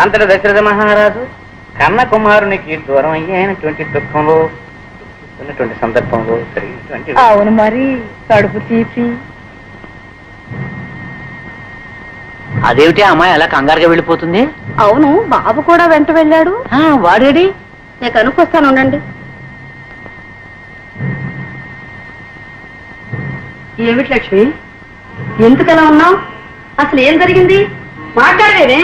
అంతటి దశరథ మహారాజు కన్న కుమారునికి దూరం అయ్యేటువంటి దుఃఖంలో ఉన్నటువంటి సందర్భంలో జరిగినటువంటి అవును మరి కడుపు తీపి. అదేమిటి అమ్మాయి అలా కంగారుగా వెళ్ళిపోతుంది? అవును బాబు కూడా వెంట వెళ్ళాడు. వాడేడి? నేను కనుక్కొస్తాను ఉండండి. ఏమిటి లక్ష్మి, ఎందుకలా ఉన్నావు? అసలు ఏం జరిగింది? మాట్లాడలేదే.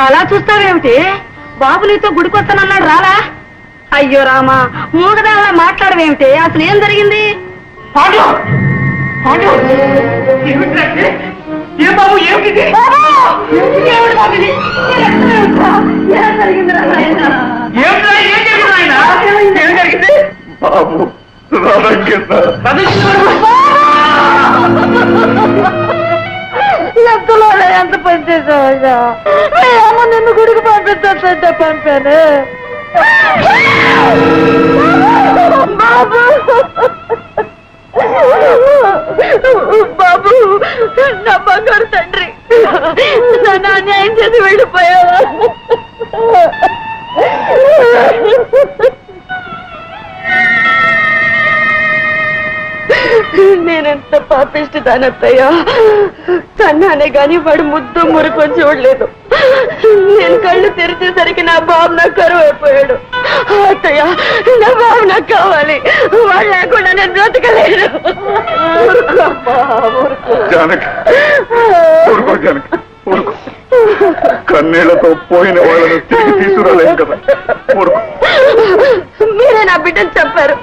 అలా చూస్తావేమిటి? బాబు నీతో గుడికొస్తానన్నాడు, రాలా? అయ్యో రామా, మూగదా అలా మాట్లాడవేమిటి? అసలు ఏం జరిగింది? ఎంతలోనే ఎంత పని చేసావా? అమ్మ నిన్ను గుడికి పంపిస్తా పంపాను. బాబు నా బంగారు తండ్రి, నన్ను అన్యాయం చేసి వెళ్ళిపోయావా? నేనెంత పాపిష్టి దానత్తయ్యా. కన్నానే గాని వాడు ముద్దు మురుకొని చూడలేదు. నేను కళ్ళు తెరిచేసరికి నా బాబు నాకు కరువు అయిపోయాడు. అత్తయ్య, నా బాబు నాకు కావాలి. వాడు లేకుండా నేను బ్రతకలేను. కన్నీళ్లతో పోయిన వాళ్ళను తిరిగి తీసుకురాలేం కదా. మీరే నా బిడ్డను చెప్పారు.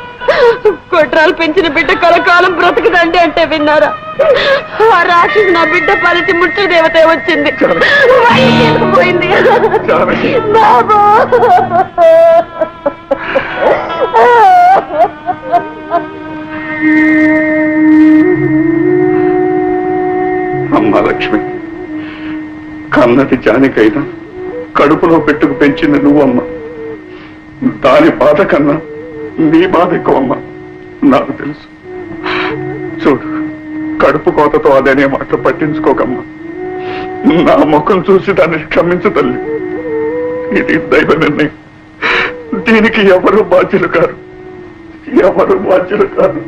కుట్రాలు పెంచిన బిడ్డ కలకాలం బ్రతకదండి అంటే విన్నారా? ఆ రాక్షసు నా బిడ్డ పలిచి ముచ్చు దేవత వచ్చింది, పోయింది. బాబు అమ్మా లక్ష్మి, కన్నది జానికైనా కడుపులో పెట్టుకు పెంచింది నువ్వమ్మ. దాని బాధ కన్నా నీ బాధ ఎక్కువమ్మా, నాకు తెలుసు. చూడు, కడుపు కోతతో అదనే మాట పట్టించుకోకమ్మా. నా ముఖం చూసి దాన్ని క్షమించు తల్లి. ఇది దైవ నిర్ణయం. దీనికి ఎవరు బాధ్యులు కాదు, ఎవరు బాధ్యులు కాదు.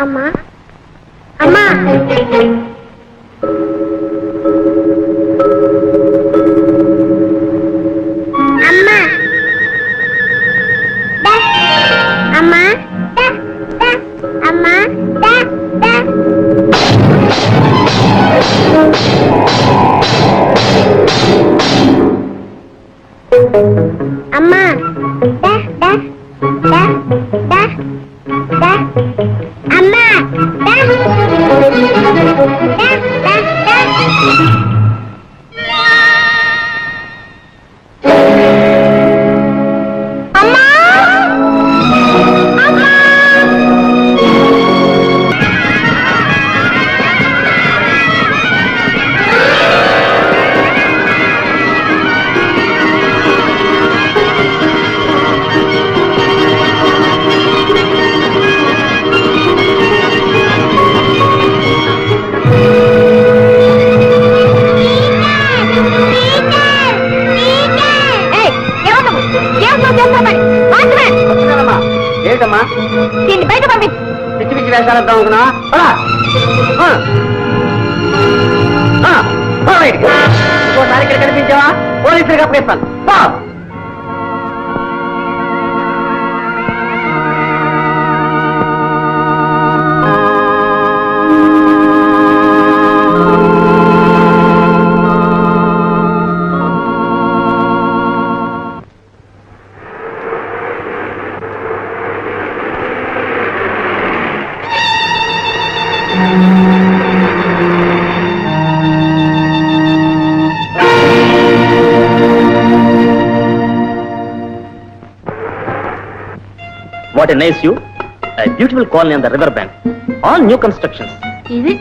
అమ్మా అమ్మా, అమ్మా అమ్మా అమ్మా అమ్మా దీన్ని బయట పంపి పిచ్చి పిచ్చి వేషాలంతా అనుకున్నా. ఇంకోసారి ఇక్కడ కనిపించావా పోలీసులకు అప్పగిస్తాను. What a nice view. A beautiful colony on the river bank. All new constructions. ఇది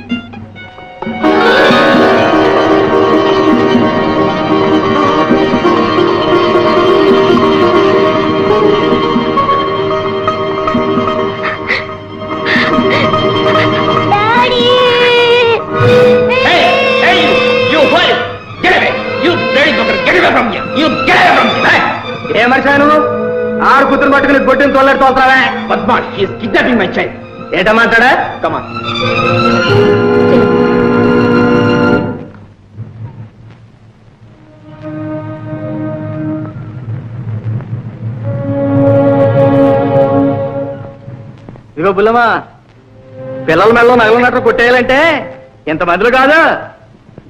ఏ మనిషాను ఆరు కూతురు పట్టుకుని గొడ్డుని తోలాడు తోలుతావే? పద్మాష్, హీస్ కిడ్నాపింగ్ మై చైల్డ్. ఏంటమాటాడా? కమా. ఇదిగో బుల్లమ్మా, పిల్లల మెడలో నగలన్నట్టు కొట్టేయాలంటే ఇంతమందిలో కాదు,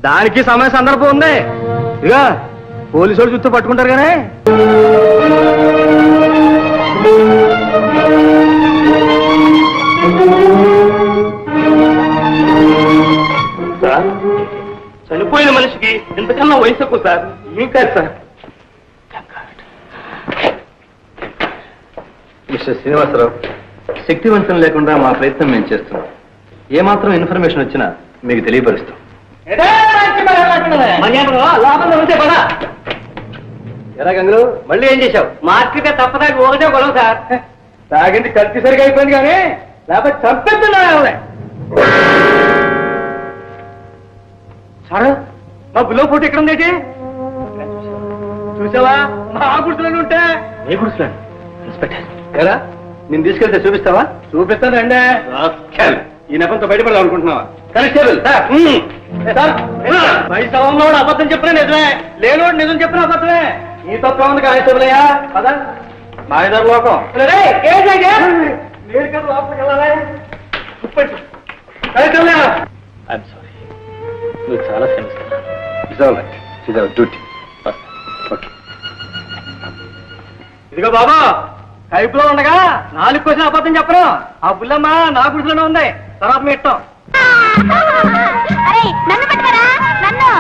దానికి సమయ సందర్భం ఉంది. ఇదిగా పోలీసు వాళ్ళు చుట్టూ పట్టుకుంటారు కానీ. సార్, చనిపోయిన మనిషికి ఇంతకన్నా వయసు ఎక్కువ సార్. ఏం కాదు సార్. మిస్టర్ శ్రీనివాసరావు, శక్తివంతం లేకుండా మా ప్రయత్నం మేము చేస్తున్నాం. ఏమాత్రం ఇన్ఫర్మేషన్ వచ్చినా మీకు తెలియపరుస్తాం. ఎరా గంగులు, మళ్ళీ ఏం చేశావు? మార్కెట్ తప్పదాకి ఒకటే గొడవ సార్. తాగింది కత్తి సరిగా అయిపోయింది కానీ లేకపోతే చంపేస్తున్నా. సార్, మా బుల్లో ఫోటో ఎక్కడ ఉంది? చూసావా? మా గుడిసెలను ఉంటే ఏ గుడిసెలను? ఇన్స్పెక్టర్ ఎరా, నేను తీసుకెళ్తే చూపిస్తావా? చూపిస్తాను రండి. ఈ నెపంతో బయటపడదాం అనుకుంటున్నావా? కానిస్టేబుల్ సార్, వైసవంలో అబద్ధం చెప్పినా నిజమే, లేనోడు నిజం చెప్పినా అబద్ధమే. ఈ తప్ప ఉంది కానిస్టేబుల్ అయ్యా. పదా మా ఇద్దరు లోకం. మీరు కదా లోపలికి వెళ్ళాలి. ఐఎమ్ సారీ, నువ్వు చాలా శ్రమిస్తున్నా. డ్యూటీ. ఓకే. ఇదిగో బాబా, కైపులో ఉండగా 4 క్వశ్చన్ అబద్ధం చెప్పను. ఆ బుల్లమ్మ నా గుడిలోనే ఉంది, తర్వాత మీ ఇష్టం. అరే నన్ను పట్టుకోరా, నన్ను.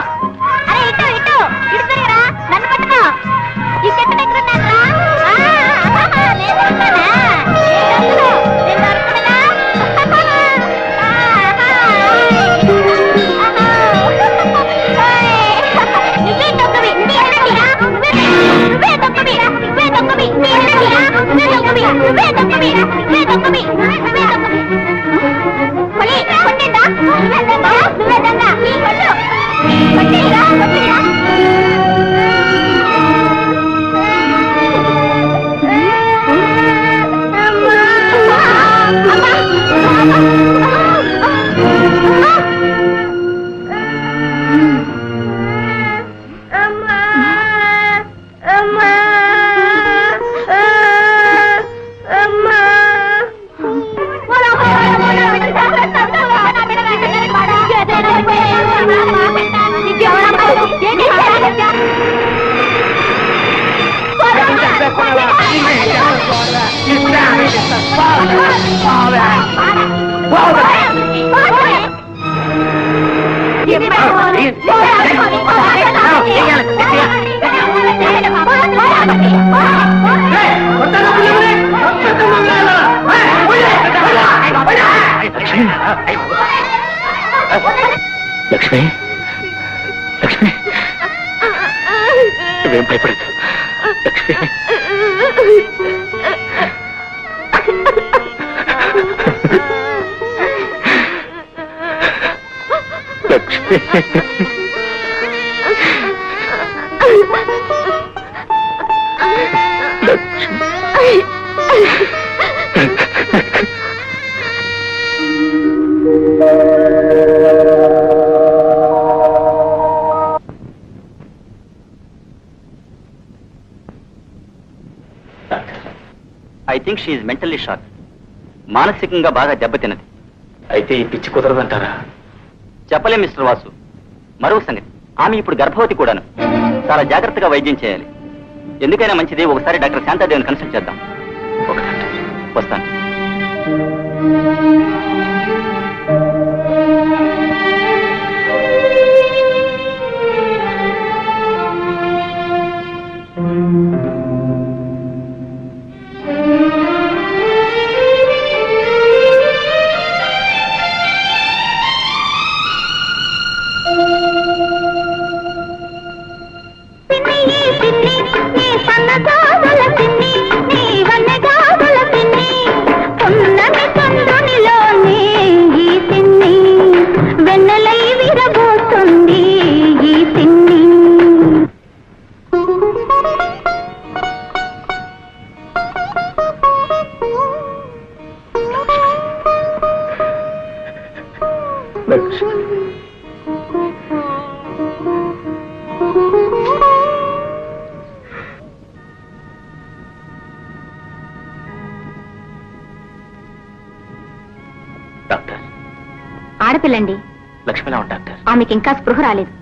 అరే ఇటు ఇటు ఇటు తిరగరా, నన్ను పట్టుకో. ఈ చెట్టు దగ్గర ఉన్నానురా. నేను దొరుకుతానా? నేను దొరుకుతానా? నువ్వే తొక్కవి, నువ్వే తొక్కవి, నువ్వే తొక్కవి, నువ్వే తొక్కవి, నువ్వే తొక్కవి, నువ్వే తొక్కవి, నువ్వే తొక్కవి. కొలి కొట్టిందా? నువ్వే దొంగ, ఈ కొట్టు కొట్టిరా, కొట్టిరా. లక్ష్మి, లక్ష్మి, నువ్వేం భయపడదు. Lakshmi, Lakshmi, I think she mentally shock. మానసికంగా బాగా దెబ్బతిన్నది. అయితే ఈ పిచ్చి కుదరదంటారా? చెప్పలేం మిస్టర్ వాసు. మరో సంగతి, ఆమె ఇప్పుడు గర్భవతి కూడాను. చాలా జాగ్రత్తగా వైద్యం చేయాలి. ఎందుకైనా మంచిది ఒకసారి డాక్టర్ శాంతాదేవిని కన్సల్ట్ చేద్దాం. వస్తాను. లక్ష్మి డాక్టర్, ఆడపిల్లండి. లక్ష్మిలా ఉంది డాక్టర్. ఆమెకి ఇంకా స్పృహ రాలేదు.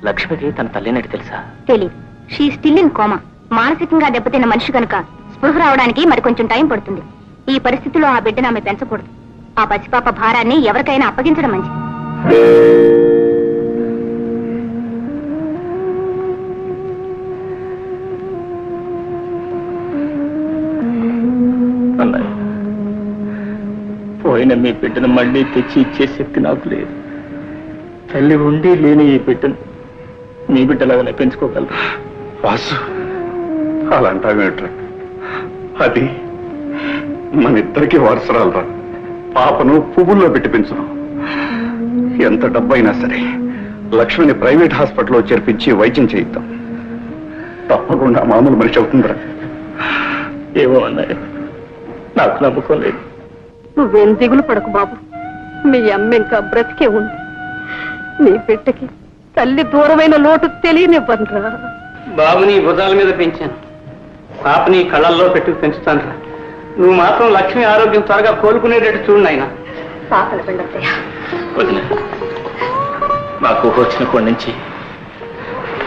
లక్ష్మికి తన తల్లినట్టు తెలుసా? తెలీదు. She still in coma. మానసికంగా దెబ్బతిన్న మనిషి కనుక స్పృహ రావడానికి మరి కొంచెం టైం పడుతుంది. ఈ పరిస్థితిలో ఆ బిడ్డను ఆమె పెంచకూడదు. ఆ పసిపాప భారాన్ని ఎవరికైనా అప్పగించడం మంచిది. అన్నయ్య, పోయిన మీ బిడ్డను మళ్ళీ తెచ్చి ఇచ్చే శక్తి నాకు లేదు. తల్లి ఉండి లేని ఈ బిడ్డను మీ బిడ్డలాగానే పెంచుకోగలరు. వాసు, అలా అంటావేమిట్రా? అది మన ఇద్దరికి వారసురాలరా. పాపను పువ్వుల్లో పెట్టి పెంచును. ఎంత డబ్బైనా సరే లక్ష్మిని ప్రైవేట్ హాస్పిటల్లో చేర్పించి వైద్యం చేయిద్దాం. తప్పకుండా మామూలు మనిషి అవుతుందిరా. ఏమో అన్నయ్య, నాకు నమ్మకం లేదు. నువ్వేం దిగులు పడకు బాబు. మీ అమ్మ ఇంకా బ్రతికే ఉంది. నీ బిడ్డకి తల్లి దూరమైన లోటు తెలియనివ్వనురా. బాబుని భుజాల మీద పెంచాను, పాపని కళ్ళల్లో పెట్టుకు పెంచుతాను రా. నువ్వు మాత్రం లక్ష్మి ఆరోగ్యం త్వరగా కోలుకునేటట్టు చూడు నాయన. పాపల పిండత్తయ్య. వదిన, నాకు ఊహ వచ్చినప్పటి నుంచి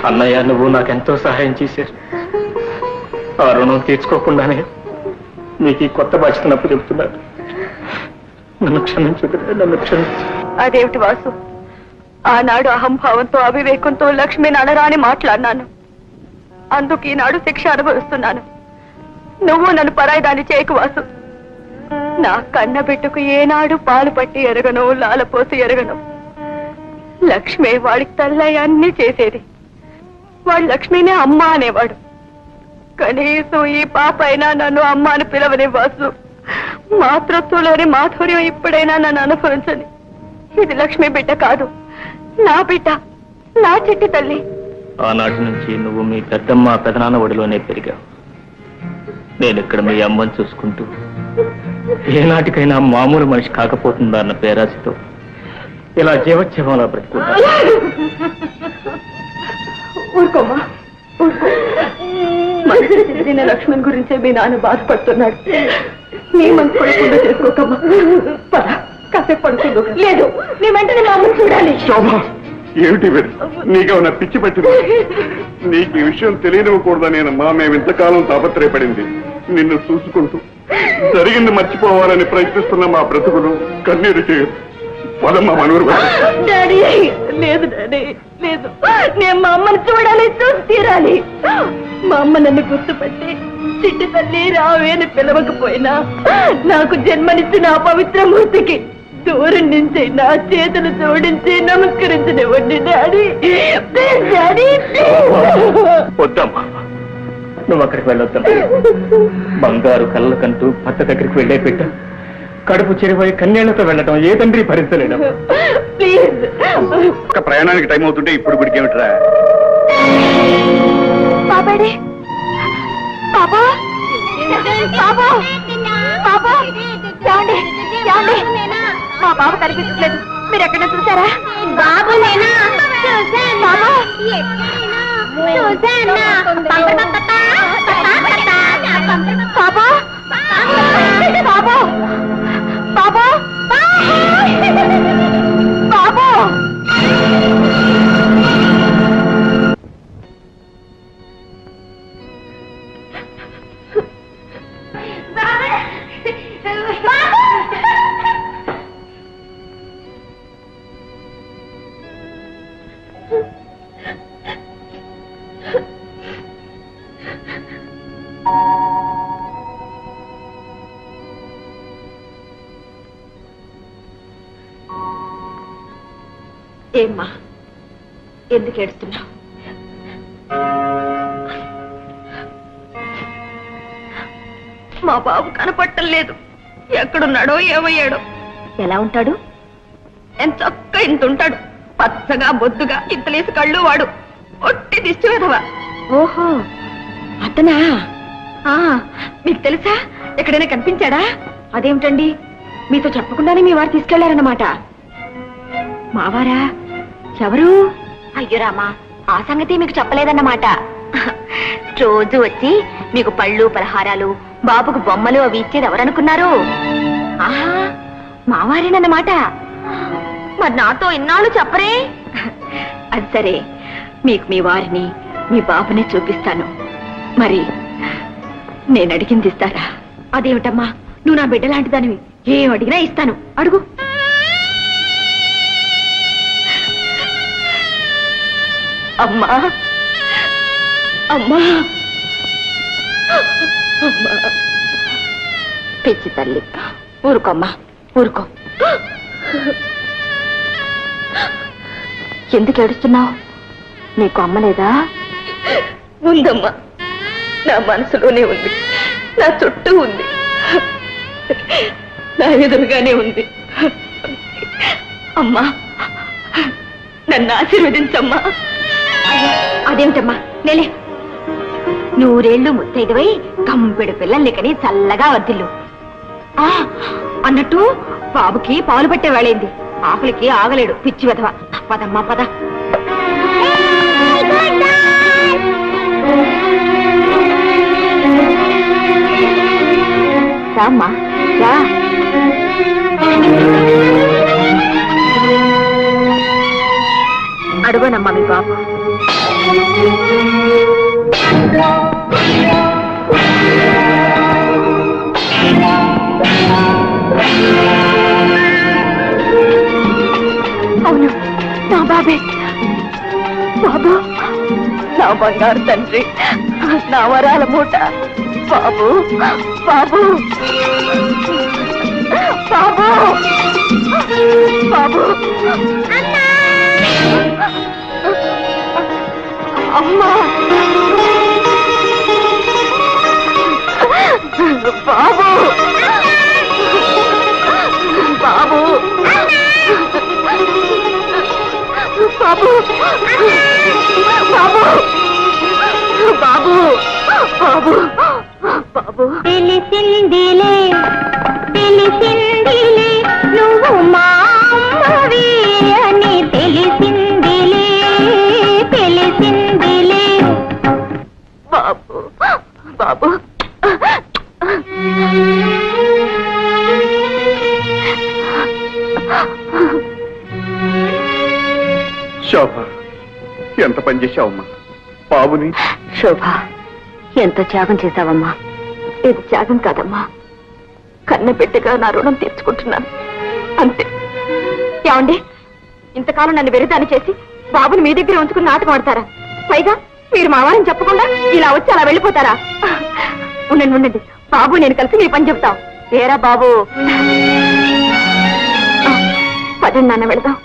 అన్నయ్య నువ్వు నాకెంతో సహాయం చేశారు. ఆ రుణం తీర్చుకోకుండానే మీకు ఈ కొత్త బాధ్యతనప్పు చెబుతున్నారు. నన్ను క్షమించు, నన్ను క్షమించు. అదేమిటి వాసు, ఆనాడు అహంభావంతో అవివేకంతో లక్ష్మిని అనరాని మాట్లాడినాను. అందుకు ఈనాడు శిక్ష అనుభవిస్తున్నాను. నువ్వు నన్ను పరాయిదాన్ని చేయకు వాసు. నా కన్న బిడ్డకు ఏనాడు పాలు పట్టి ఎరగను, లాలపోసి ఎరగను. లక్ష్మి వాడికి తల్లయ్య అన్నీ చేసేది. వాడు లక్ష్మినే అమ్మ అనేవాడు. కనీసం ఈ పాప అయినా నన్ను అమ్మ అని పిలవని వాసు. మాతృత్వంలోని మాధుర్యం ఇప్పుడైనా నన్ను అనుభవించని. ఇది లక్ష్మి బిడ్డ కాదు, నా బిడ్డ, నా చిట్టి తల్లి. ఆనాటి నుంచి నువ్వు మీ పెద్దమ్మ పెదనాన్న ఒడిలోనే పెరిగావు. నేను ఇక్కడ మీ అమ్మని చూసుకుంటూ ఏనాటికైనా మామూలు మనిషి కాకపోతుందా అన్న పేరాశతో ఇలా జీవోత్సవంలో బ్రతుకున్నా. ఊరుకోమా, ఊరుకో. మంచి చెందిన లక్ష్మణ్ గురించే మీ నాన్న బాధపడుతున్నాడు. నీ మనసు పడకుండా చేసుకోకమ్మా. పద, కాసేపు పడుతుందో. లేదు, నీ వెంటనే మా అమ్మని చూడాలి. శోభ, ఏమిటి నీకేమన్నా పిచ్చి పట్టింది? నీకు ఈ విషయం తెలియనివ్వకూడదనేనమ్మా మేము ఇంతకాలం తాపత్రయపడింది. నిన్ను చూసుకుంటూ జరిగింది మర్చిపోవాలని ప్రయత్నిస్తున్న మా బ్రతుకులు కన్నీరు చేయదు. పదమ్మా మనూరు. డాడీ, లేదు డాడీ, లేదు. నేను మా అమ్మని చూడాలి, చూసి తీరాలి. మా అమ్మ నన్ను గుర్తుపట్టి చిట్టి తల్లి రావే అని పిలవకపోయినా నాకు జన్మనిచ్చిన ఆ పవిత్ర మూర్తికి దూరం నుంచి నా చేతులు జోడించి నమస్కరించనివ్వండి డాడీ. Please daddy. వద్దమ్మా, నువ్వు అక్కడికి వెళ్ళొద్దమ్మా. బంగారు కళ్ళ కంటూ భర్త దగ్గరికి వెళ్ళే బిడ్డ కడుపు చెరిపోయి కన్యాళ్లతో వెళ్ళటం ఏ తండ్రి భరించలేడు. ప్లీజ్. ఒక ప్రయాణానికి టైం అవుతుంటే ఇప్పుడు గుడికి ఏమిట్రా? బాబాడే, బాబా, బాబా, బాబా, ఏమండి, ఏమండి? మా బాబు కనిపించట్లేదు. మీరు ఎక్కడ చూసారా? బాబు నేనా? బాబా, బాబా, బాబా, బాబా, బాబా. ఏమ్మా, ఎందుకు ఏడుస్తున్నావు? మా బాబు కనపట్టం లేదు. ఎక్కడున్నాడో ఏమయ్యాడో. ఎలా ఉంటాడు? ఎంత చక్క ఇంత ఉంటాడు. పచ్చగా బొద్దుగా ఇంతలేసి కళ్ళు. వాడు ఒట్టి దిష్టి వెధవా. ఓహో, అతనా? మీకు తెలుసా? ఎక్కడైనా కనిపించాడా? అదేమిటండి, మీతో చెప్పకుండానే మీ వారు తీసుకెళ్లారన్నమాట. మావారా? ఎవరు? అయ్యో రామా, ఆ సంగతి మీకు చెప్పలేదన్నమాట. రోజు వచ్చి మీకు పళ్ళు పలహారాలు, బాబుకు బొమ్మలు అవి ఇచ్చేది ఎవరనుకున్నారు? ఆహా, మావారేనన్నమాట. మరి నాతో ఇన్నాళ్ళు చెప్పరే? అది సరే, మీకు మీ వారిని మీ బాబుని చూపిస్తాను. మరి నేను అడిగింది ఇస్తారా? అదేమిటమ్మా, నువ్వు నా బిడ్డ లాంటి దానివి, ఏం అడిగినా ఇస్తాను. అడుగు. అమ్మా అమ్మా అమ్మా, పిచ్చి తల్లి, ఊరుకోమ్మా, ఊరుకో. ఎందుకు ఏడుస్తున్నావు? నీకు అమ్మ లేదా? ఉందమ్మా, నా మనసులోనే ఉంది, నా చుట్టూ ఉంది, నా ఎదురుగానే ఉంది. అమ్మా, నన్ను ఆశీర్వదించమ్మా. అదేమిటమ్మా, నేలే. నూరేళ్లు ముత్తైదువై కంపెడు పిల్లల్ని కని చల్లగా వర్ధిల్లు. అన్నట్టు బాబుకి పాలు పట్టే వేళైంది, ఆకులకి ఆగలేడు, పిచ్చి వెధవ. పదమ్మా, పద. రామ్మా, రా. అడుగునమ్మా మీ బాబు. అవును, నా బాబే. బాబు, నా బంగారు తండ్రి, నా వరాల మూట. బాబు, బాబు, బాబు, బాబు. అమ్మా, బాబు, బాబు, బాబు, బాబు, బాబు, బాబు, బాబు. తెలిసిందిలే, తెలిసిందిలే, నువ్వు మా అమ్మవి అని తెలిసిందిలే, తెలిసిందిలే. బాబు, బాబు. శోభ, ఎంత పని చేశావమ్మా బాబుని? శోభ, ఎంత త్యాగం చేశావమ్మా. ఇది త్యాగం కాదమ్మా, కన్న బిడ్డగా నా రుణం తీర్చుకుంటున్నాను, అంతే. ఏమండి, ఇంతకాలం నన్ను వెరిదాన్ని చేసి బాబుని మీ దగ్గర ఉంచుకుని నాటకం ఆడతారా? పైగా మీరు మా వారిని చెప్పకుండా ఇలా వచ్చి అలా వెళ్ళిపోతారా? ఉండండి, ఉండండి, బాబు నేను కలిసి మీ పని చెప్తాం. వేరా బాబు. పదండి నాన్న, వెళదాం,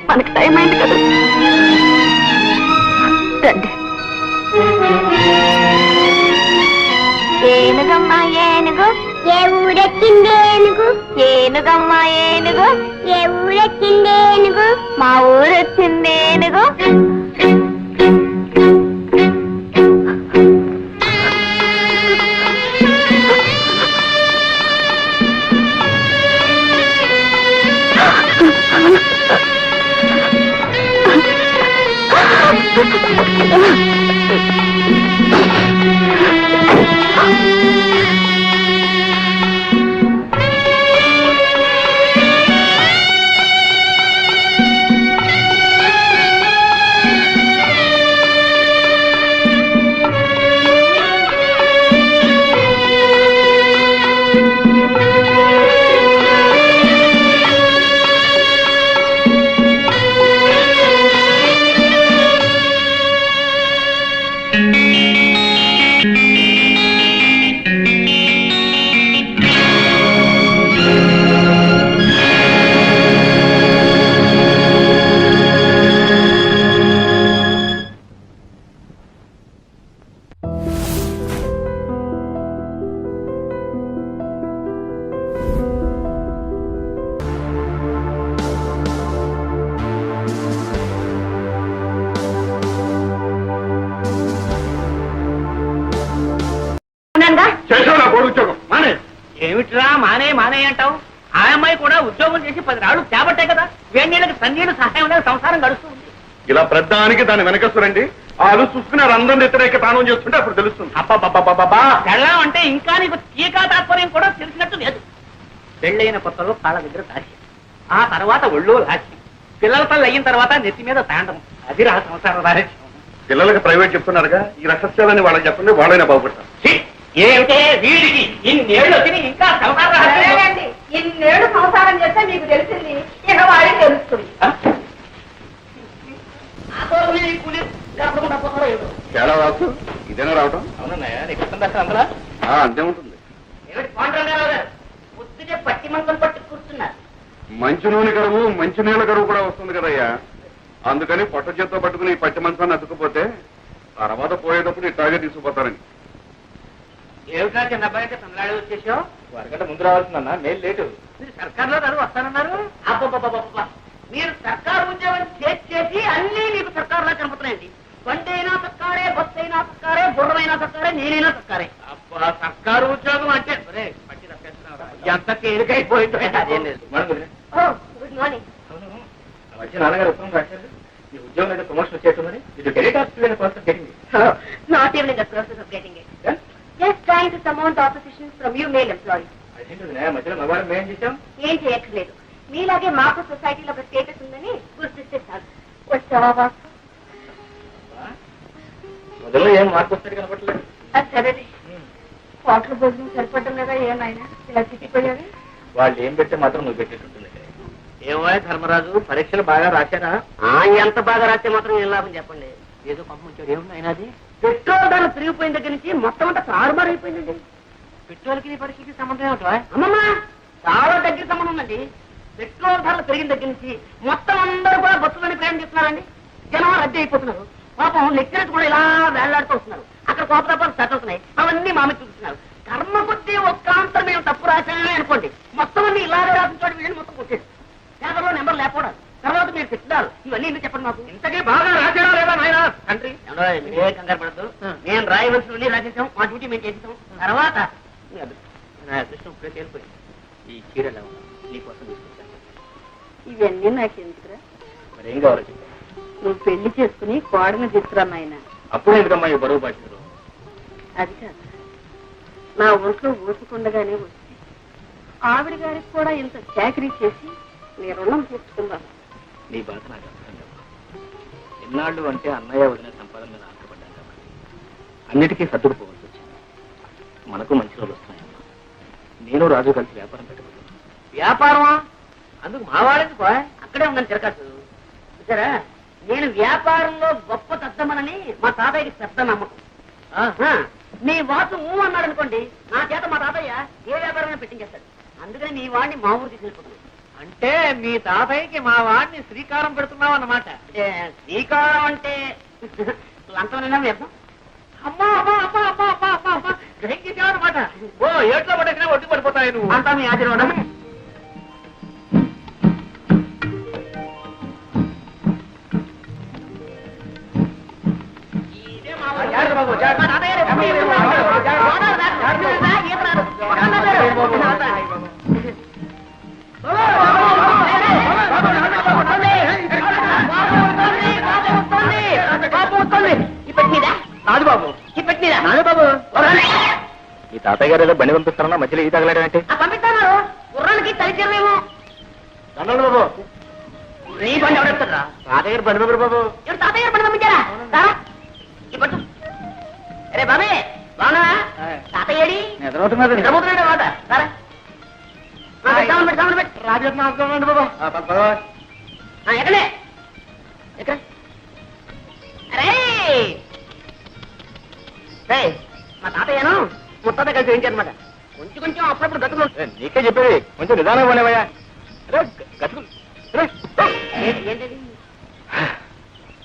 మనకు టైం అయింది కదా. రండి. ఏనుగమ్మా ఏనుగు, ఏ ఊరెక్కింది ఏనుగు, ఏనుగమ్మా ఏనుగు, ఏ ఊరెక్కింది ఏనుగు, మా ఊరొచ్చింది ఏనుగు. చేసావు నా కొడుకు ఉద్యోగం మానే. ఏమిట్రా మానే మానే అంటావు? ఆ అమ్మాయి కూడా ఉద్యోగం చేసి 10 రాళ్ళు చేపట్టే కదా వేణీళ్ళకి సన్నీళ్ళు సహాయం లేక సంసారం గడుస్తుంది. ఇలా ప్రధానికి దాని వెనకస్తురండి వాళ్ళు చూసుకుని అందరం వ్యతిరేక తానం చేస్తుంటే అప్పుడు తెలుస్తుంది. అబ్బా పెళ్ళం అంటే ఇంకా నీకు టీకా తాత్పర్యం కూడా తెలిసినట్టు లేదు. పెళ్ళైన కొత్తలో కాళ్ళ దగ్గర దాచి, ఆ తర్వాత ఒళ్ళో లాచి, పిల్లల తల్లి అయిన తర్వాత నెత్తి మీద తాండం. అది రా సంసార రహస్యం. పిల్లలకి ప్రైవేట్ చెప్తున్నారుగా, ఈ రహస్యాలని వాళ్ళకి చెప్పండి, వాళ్ళైనా బాగుపడతారు. ఏమిటే వీడికి ఇన్నేళ్ళు వచ్చి ఇంకా సంసార రహస్యం? ఇన్నేళ్ళు సంసారం చేస్తే మీకు తెలిసింది, ఇక వాడికి తెలుస్తుంది. తేడా వాసు ఇదేనా రావటం? అవునన్నయ్య, నీకు అర్థం దర్శనం అందరా? అంతే ఉంటుంది. ఏమిటి పాండ్రంగారావు గారు పొద్దుటే పట్టి మంచం పట్టి కూర్చున్నారు. మంచి నూనె కరువు మంచి నీళ్ళ కరువు కూడా వస్తుంది కదయ్యా. అందుకని పొట్ట చేత్తో పట్టుకుని ఈ పట్టి మంచాన్ని అతుక్కుపోతే తర్వాత పోయేటప్పుడు ఇట్లాగే తీసుకుపోతారని. ఏమిటా చిన్న అబ్బాయి అయితే తమిళనాడు వచ్చేసావు? వరగంట ముందు రావాల్సిందన్నా, నేను లేటు. మీరు సర్కార్లో చదువు వస్తానన్నారు. అబ్బబ్బబ్బబ్బబ్బ, మీరు సర్కారు ఉద్యోగం చేసి అన్ని మీకు సర్కారులా కనపడుతున్నాయండి. బండి అయినా సర్కారే, బస్సు అయినా సర్కారే, గుర్రమైనా సర్కారే, నేనైనా సర్కారే. అబ్బా, సర్కారు ఉద్యోగం అంటే పట్టి తప్పేస్తున్నారా? ఎంత తేలికైపోయిందో. Good morning. వచ్చి నాన్నగారు ఉత్తరం రాశారు, ఈ ఉద్యోగం అయితే ప్రమోషన్ వచ్చేస్తుందని. ఇది క్రెడిట్ ఆఫీస్ ప్రాసెస్ జరిగింది. Not even in the process of getting it. Just trying to surmount opposition from you male employees. అదేంటి మధ్యలో మగవారం మేము చేసాం. ఏం చేయక్కర్లేదు, మీలాగే మాకు సొసైటీలో ఒక స్టేటస్ ఉందని గుర్తిస్తే చాలు. వచ్చావా వాసు? మొదలు ఏం మార్పు వస్తాడు కనపట్లేదు. అది సరేలే. హోటల్ భోజనం సరిపడ్డం లేదా ఏమైనా ఇలా చిక్కిపోయావి? వాళ్ళు ఏం పెడితే మాత్రం నువ్వు పెట్టేటట్టుంది. ఏమో ధర్మరాజు, పరీక్షలు బాగా రాశారా? ఎంత బాగా రాస్తే మాత్రం ఏం లాభం చెప్పండి. ఏదో పంపించాడు. ఏముంది ఆయన? అది పెట్రోల్ ధరలు తిరిగిపోయిన దగ్గర నుంచి మొత్తం అంతా తారుమారు అయిపోయిందండి. పెట్రోల్కి నీ పరీక్షకి సంబంధం ఏమిటో? అమ్మమ్మా, చాలా దగ్గర సంబంధం ఉందండి. పెట్రోల్ ధరలు పెరిగిన దగ్గర నుంచి మొత్తం అందరూ కూడా బస్సులని ప్రయాణం చేస్తున్నారండి. జనం రద్దీ అయిపోతున్నారు. పాపం లెక్చరర్స్ కూడా ఇలా వేళ్లాడుతూ వస్తున్నారు. అక్కడ కోపతాపాలు సెట్ అవుతున్నాయి. అవన్నీ మామ చూపిస్తున్నారు. కర్మ కొద్దీ ఒక్కాంతరం మేము తప్పు రాశామే అనుకోండి, మొత్తం అన్ని ఇలాగే రాసిన చోటు వీళ్ళని మొత్తం కొట్టేది. పేపర్లో నెంబర్ లేకపోవడం, తర్వాత మీరు తిట్టారు. ఇవన్నీ ఎందుకు చెప్పండి మాకు? ఇంతకీ బాగా రాశారా లేదా నాయన? తండ్రి ఏ కంగారు పడద్దు. నేను రాయవలసినవన్నీ రాసేసాం, మా డ్యూటీ మేము చేసేసాం. తర్వాత నా అదృష్టం ఇప్పుడే తేలిపోయింది. ఈ చీరలు నీకోసం తీసుకొచ్చాను. ఇవన్నీ నాకు ఎందుకురా? మరి ఏం కావాలో చెప్పాను. నువ్వు పెళ్లి చేసుకుని కోడని తీసుకురా నాయన. అప్పుడు ఎందుకమ్మా ఈ బరువు బాధ్యతలు? అది కాదు, నా ఒంట్లో ఊసుకుండగానే వచ్చి ఆవిడ గారికి కూడా ఇంత చాకరీ చేసి నీ రుణం తీర్చుకుందాను. నీ బాధ నాకు అర్థం కాదు. ఎన్నాళ్ళు అంటే అన్నయ్య వదిన సంపాదన మీద ఆశపడ్డాను కాబట్టి అన్నిటికీ సర్దుకుపోవాల్సి వచ్చింది. మనకు మంచి రోజులు వస్తున్నాయమ్మా. నేను రాజు కలిసి వ్యాపారం పెట్టబోతున్నాను. వ్యాపారమా? అందుకు మా వాడేందుకు? అక్కడే ఉందని తిరగచ్చు. సరే, నేను వ్యాపారంలో గొప్ప తద్దమనని మా తాతయ్యకి పెద్ద నమ్మకం. మీ వాసు అన్నాడు అనుకోండి, నా చేత మా తాతయ్య ఏ వ్యాపారమైనా పెట్టించేస్తాడు. అందుకని మీ వాడిని మా ఊరు తీసుకెళ్ళిపోతున్నాను. అంటే మీ తాతయ్యకి మా వాడిని శ్రీకారం పెడుతున్నావు అన్నమాట. శ్రీకారం అంటే లంచమైనా వ్యర్థం. అమ్మా అమ్మా అమ్మా అమ్మా అమ్మా అమ్మా అమ్మా గ్రహించేసావు అనమాట. ఓ ఏట్లో పడేసినా ఒడ్డు పడిపోతాయి నువ్వు. అంతా మీ ఆశీర్వాదం. రాజుబాబు ఈ తాతయ్య గారు ఏదో బండి పంపిస్తారన్నా మధ్యలో ఈ తగలడం అంటే? పంపిస్తాను. గుర్రానికి తలిచేమేమో. బాబు నీ బండి ఎవరెడతారా? తాతయ్య బండి పంపరు బాబు. ఎవరు తాతయ్య బండి పంపించారా? సారా ఇప్పుడు అరే బాబే బాగున్నా? తాతయ్యడి నిద్రపోతున్నాడు మాట. సారా రాజు బాబు ఎక్కడే ఎక్కడ? అరే మా తాతయ్యను ముత్తాత కలిసి వేయించారనమాట. కొంచెం కొంచెం అప్పుడప్పుడు గతులు. నీకే చెప్పేది, కొంచెం నిదానం పోలేవయ్యా. ఏంటది?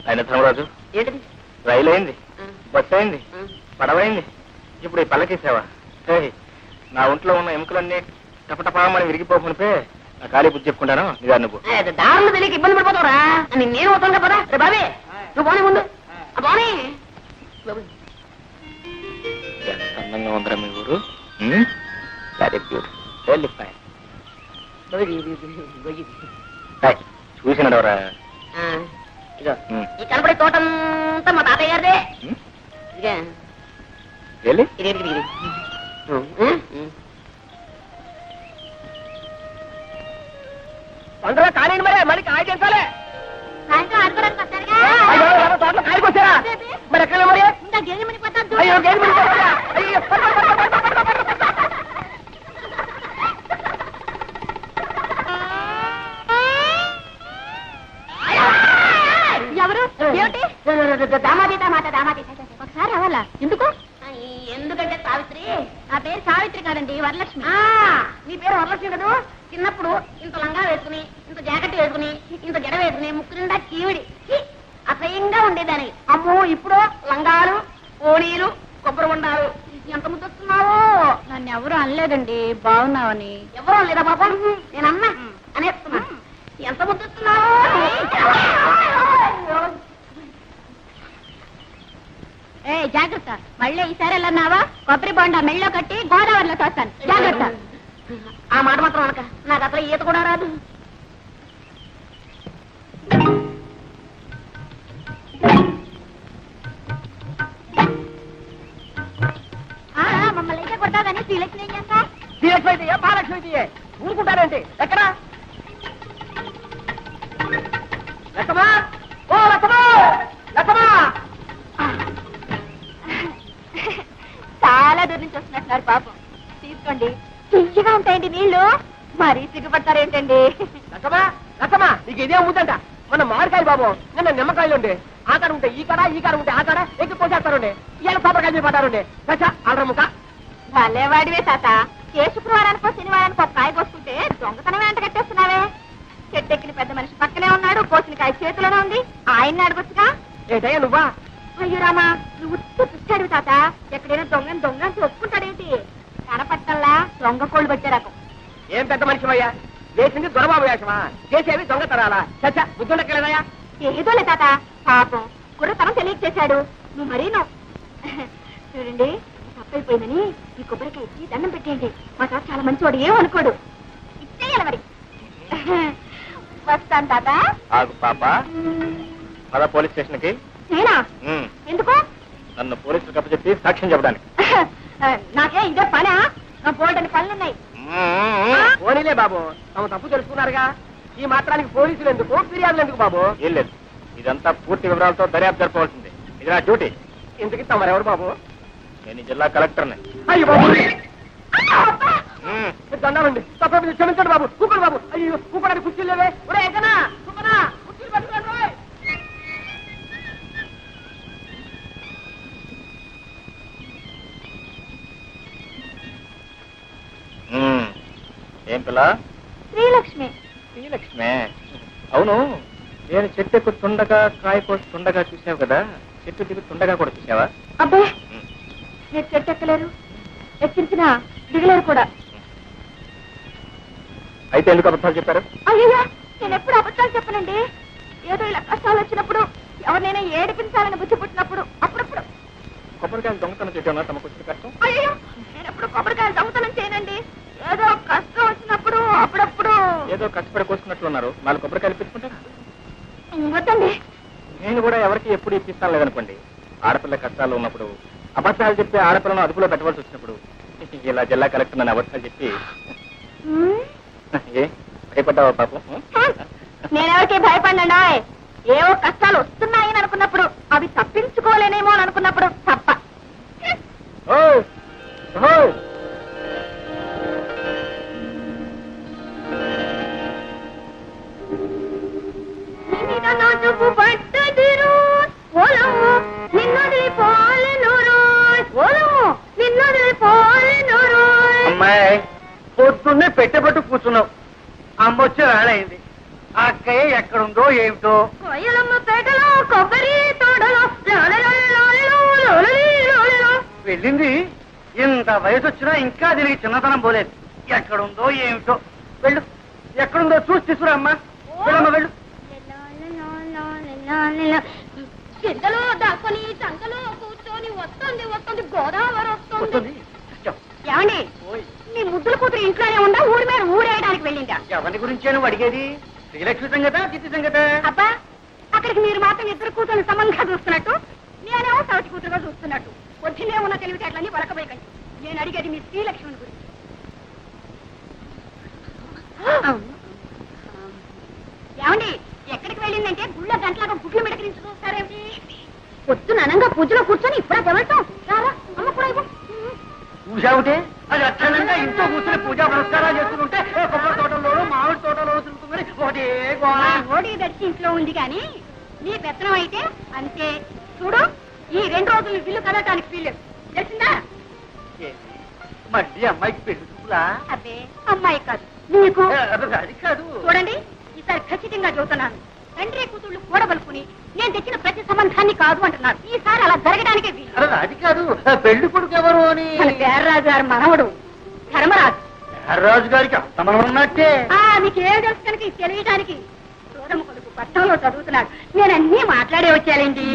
ఆయన ధర్మరాజు, ఏంటది? రైలు అయింది, బస్సు అయింది, పడవైంది, ఇప్పుడు ఈ పల్లకేసావా? నా ఒంట్లో ఉన్న ఎముకలన్నీ టపటపామని విరిగిపోకునిపే నా ఖాళీ బుద్ధి చెప్పుకుంటాను. నిదాన్ని నువ్వు దారులు తెలియక ఇబ్బంది పడిపోతావురా. నేను వస్తాను కదా. రే బాబే నువ్వు పోనీ ముందు. పోనీ ఎంత అందంగా ఉందిరా మీ ఊరు. Very beautiful, very fine. చూసినడవరా ఇదో ఈ కనపడే తోటంతా మా తాతయ్య గారిదే. ఇదిగా వెళ్ళి ఇది ఇది ఇది తొందరగా కానివ్వండి మరి మళ్ళీ కాయ చేస్తాలే. సాయంత్రం ఆడుకోవడానికి వస్తారుగా? తోటలో కాయకొచ్చారా మరి ఎక్కడ మరి? ఇంకా గేదె మునిగిపోతాను. అయ్యో గేదె మునిగిపోతుందా? అయ్యో ఎవరు? ఏమిటి? దామాది దామాత దామాది. ఒకసారి రావాలా? ఎందుకు? ఎందుకంటే సావిత్రి, నా పేరు సావిత్రి కాదండి, వరలక్ష్మి. నీ పేరు వరలక్ష్మి కదా. చిన్నప్పుడు ఇంత లంగా వేసుకుని, ఇంత జాకెట్ వేసుకుని, ఇంత జడ వేసుకుని, ముక్కు నిండా కీవిడి అసహ్యంగా ఉండేదాన్ని. అమ్మో ఇప్పుడు లంగాలు, ఓణీలు, కొబ్బరి ఉండాలు. ఎంత ముద్దొస్తున్నావో. నన్ను ఎవరు అనలేదండి, బాగున్నావని. ఎవరో లేదా బాబా? నేను అన్నా అనేస్తున్నా. ఎంత ముద్దొస్తున్నావో. ఏ జాగ్రత్త, మళ్ళీ ఈసారి వెళ్ళన్నావా కొబ్బరి బొండా మెళ్ళో కట్టి గోదావరిలో తోస్తాను. జాగ్రత్త. ఆ మాట మాత్రం అనక, నాకు అసలు ఈత కూడా రాదు. మమ్మల్ని అయితే కొడతాదని శ్రీలక్ష్మి ఏం చేస్తా? శ్రీలక్ష్మి అయితే మహాలక్ష్మి అయితే ఊరుకుంటారేంటి? ఎక్కడా లక్కమా? ఓ లక్కమా, లక్కమా! చాలా దూరం నుంచి వస్తున్నట్టున్నారు పాపం. తీసుకోండి, తీయగా ఉంటాయండి నీళ్లు. మరీ సిగ్గుపడతారేంటండి? లక్కమా, లక్కమా, నీకు ఇదే అమ్ముతుంట. మన మామిడికాయలు బాబు, నిన్న నిమ్మకాయలు ఉండే. ఆ కాడ ఉంటే ఈ కాడ, ఈ కాడ ఉంటే ఆ కాడ ఎక్కి పోసేస్తారుండే. ఇవాళ కొబ్బరికాయ పడ్డారుండే. చచ్చా అల్ర ముఖ. భలేవాడివే తాత. ఏ శుక్రవారానికో శనివారానికో కాయ కోసుకుంటే దొంగతనం వెంట కట్టేస్తున్నావే. చెట్టెక్కిన పెద్ద మనిషి పక్కనే ఉన్నాడు, కోసిన కాయ చేతిలోనే ఉంది. ఆయన్ని అడగొచ్చుగా. ఏంటయ్యా నువ్వా? అయ్యో రామా, నువ్వు చూస్తాడు తాత. ఎక్కడైనా దొంగని దొంగ అని ఒప్పుకుంటాడేంటి? కనపట్టల్లా దొంగ కోళ్ళు వచ్చే రకం. ఏం పెద్ద మనిషివయ్యా? వేసింది దొరబాబు వేషమా? చేసేవి దొంగతనాలా? చచ్చా బుద్ధుండక్కలేదయ్యా? ఏదోలే తాత, పాపం కుర్రతనం తెలియక చేశాడు. నువ్వు మరీను. చూడండి, తప్పైపోయిందని ఈ కొబ్బరికాయ ఇచ్చి దండం పెట్టేయండి. మా తాత చాలా మంచివాడు, ఏమనుకోడు. ఇచ్చేయాలి మరి. వస్తాను తాత. ఆగు పాప, పద పోలీస్ స్టేషన్ కి. నేనా? ఎందుకు? నన్ను పోలీసులకు అప్పచెప్పి సాక్ష్యం చెప్పడానికి. నాకే ఇదే పనా? నా పోల్డని పనులున్నాయి. పోనీలే బాబు, తమ తప్పు తెలుసుకున్నారుగా. ఈ మాత్రానికి పోలీసులు ఎందుకు, ఫిర్యాదులు ఎందుకు బాబు? ఏం లేదు, ఇదంతా పూర్తి వివరాలతో దర్యాప్తు జరపవలసింది. ఇది నా డ్యూటీ. ఇంతకి తమరెవరు బాబు? నేను ఈ జిల్లా కలెక్టర్ని. అయ్యో బాబు, దండాలండి. తప్ప క్షమించండి బాబు. కూపడు బాబు. అయ్యో కూపడానికి కుర్చీలు లేవే. ఒరే ఎక్కనా కూపనా, కుర్చీలు పట్టుకోండి. ఏం పిల్ల? శ్రీలక్ష్మి. శ్రీలక్ష్మే. అవును, నేను చెట్టు ఎక్కుతుండగా కాయ కోస్తుండగా చూసావు కదా, చెట్టు దిగుతుండగా కూడా చూసావా? అబ్బే, మీరు చెట్టు ఎక్కలేరు, ఎక్కించినా దిగలేరు కూడా. అయితే ఎందుకు అబద్ధాలు చెప్పారు? అయ్యో, నేను ఎప్పుడు అబద్ధాలు చెప్పనండి. ఏదో ఇలా కష్టాలు వచ్చినప్పుడు, ఎవరినైనా ఏడిపించాలని బుద్ధి పుట్టినప్పుడు అప్పుడప్పుడు. కొబ్బరికాయలు దొంగతనం చేయడం తమకు వచ్చిన కష్టం? అయ్యో, నేను ఎప్పుడు కొబ్బరికాయలు దొంగతనం చేయనండి. ఏదో కష్టం వచ్చినప్పుడు అప్పుడప్పుడు. ఏదో కష్టపడి కోసుకున్నట్లు ఉన్నారు, 4 కొబ్బరికాయలు పెట్టుకుంటారా? వద్దండి. నేను కూడా ఎవరికి ఎప్పుడు ఇప్పిస్తాను లేదనుకోండి. ఆడపిల్ల కష్టాల్లో ఉన్నప్పుడు అబద్ధాలు చెప్పి ఆడపిల్లను అదుపులో పెట్టవలసి వచ్చినప్పుడు ఇలా జిల్లా కలెక్టర్ నన్ను అబద్ధాలు చెప్పి ఏ భయపడ్డావా పాపం? నేనెవరికి భయపడినా, ఏవో కష్టాలు వస్తున్నాయని అనుకున్నప్పుడు, అవి తప్పించుకోలేనేమో అని అనుకున్నప్పుడు తప్ప. ఓ ఓ అమ్మాయి, పొద్దున్నే పెట్టబట్టు కూర్చున్నావు. అమ్మ వచ్చి రాడైంది. ఆ అక్కయ్య ఎక్కడుందో ఏమిటో. పేటలో కొబ్బరి తోటలో వెళ్ళింది. ఇంత వయసు వచ్చినా ఇంకా దీనికి చిన్నతనం పోలేదు. ఎక్కడుందో ఏమిటో. వెళ్ళు, ఎక్కడుందో చూసి తీసుకురా అమ్మా. వెళ్ళమ్మా, వెళ్ళు. చింతలో దాక్కుని చంకలో కూర్చొని వస్తుంది వస్తుంది గోదావరి వస్తుంది. ఏమండి, మీ ముద్దుల కూతురు ఇంట్లోనే ఉందా ఊరి మీద ఊరేయడానికి వెళ్ళిందా? ఎవరి గురించి నువ్వు అడిగేది? శ్రీలక్ష్మి సంగత చిత్తి సంగత? అబ్బా అక్కడికి మీరు మాత్రం ఇద్దరు కూతురు సమంగా చూస్తున్నట్టు నేనేమో సవతి కూతురుగా చూస్తున్నట్టు పొద్దునే ఉన్న తెలివితేటలన్నీ వలకబోయకండి. నేను అడిగేది మీ శ్రీలక్ష్మిని గురించి. ఏమండి ఎక్కడికి వెళ్ళిందంటే గుళ్ళ గంటలాగా గుడ్లు మిడకరించి చూస్తారేమిటి? పొద్దున అనంగా పూజలో కూర్చొని ఇప్పుడే తెవటం రారా అమ్మ కూడా ఇవ్వు. పూజావుటే అది అక్షరంగా ఇంట్లో కూర్చొని పూజా పురస్కారాలు చేస్తుంటే కొబ్బరి తోటలోనూ మామిడి తోటలో తిరుగుతుంది ఒకటే ఓడి దర్శి ఇంట్లో ఉంది కానీ నీ పెత్తనం అయితే అంతే. చూడు ఈ 2 రోజులు బిల్లు కదటానికి వీల్లేదు తెలిసిందా? మళ్ళీ అమ్మాయికి పెళ్లి చూపులా? అబ్బే అమ్మాయి కాదు నీకు. అది కాదు. చూడండి ఈసారి ఖచ్చితంగా చెబుతున్నాను. తండ్రి కూతుళ్ళు కూడబలుకుని నేను తెచ్చిన ప్రతి సంబంధాన్ని కాదు అంటున్నారు. ఈసారి అలా జరగడానికే వీలు. అది కాదు పెళ్లి కొడుకు ఎవరు అని. మన పేర్రాజు గారి మనవడు ధర్మరాజు. రాజు గారికి అంతమనం ఉన్నట్టే. మీకేం తెలుసు కనుక ఇది తెలియడానికి. సోదమ్మ కొడుకు పట్టణంలో చదువుతున్నాడు. నేను అన్నీ మాట్లాడే వచ్చానండి.